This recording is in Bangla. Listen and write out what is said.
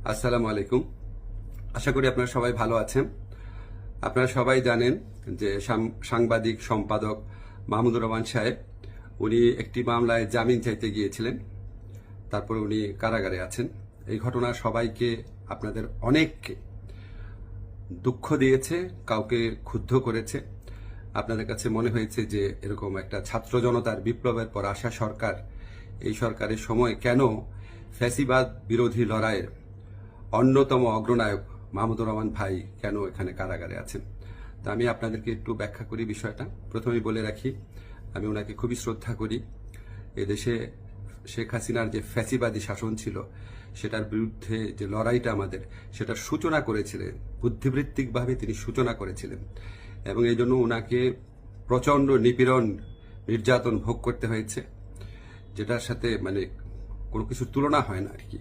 আসসালামু আলাইকুম। আশা করি আপনারা সবাই ভালো আছেন। আপনারা সবাই জানেন যে সাংবাদিক সম্পাদক মাহমুদুর রহমান সাহেব উনি একটি মামলায় জামিন চাইতে গিয়েছিলেন, তারপরে উনি কারাগারে আছেন। এই ঘটনা সবাইকে, আপনাদের অনেককে দুঃখ দিয়েছে, কাউকে ক্ষুব্ধ করেছে। আপনাদের কাছে মনে হয়েছে যে এরকম একটা ছাত্র জনতার বিপ্লবের পর আসা সরকার, এই সরকারের সময় কেন ফ্যাসিবাদ বিরোধী লড়াইয়ের অন্যতম অগ্রনায়ক মাহমুদুর রহমান ভাই কেন এখানে কারাগারে আছেন। তা আমি আপনাদেরকে একটু ব্যাখ্যা করি বিষয়টা। প্রথমেই বলে রাখি, আমি ওনাকে খুবই শ্রদ্ধা করি। এদেশে শেখ হাসিনার যে ফ্যাসিবাদী শাসন ছিল, সেটার বিরুদ্ধে যে লড়াইটা আমাদের, সেটার সূচনা করেছিলেন, বুদ্ধিবৃত্তিকভাবে তিনি সূচনা করেছিলেন, এবং এই জন্য ওনাকে প্রচণ্ড নিপীড়ন, নির্যাতন ভোগ করতে হয়েছে, যেটার সাথে কোনো কিছুর তুলনা হয় না আর কি।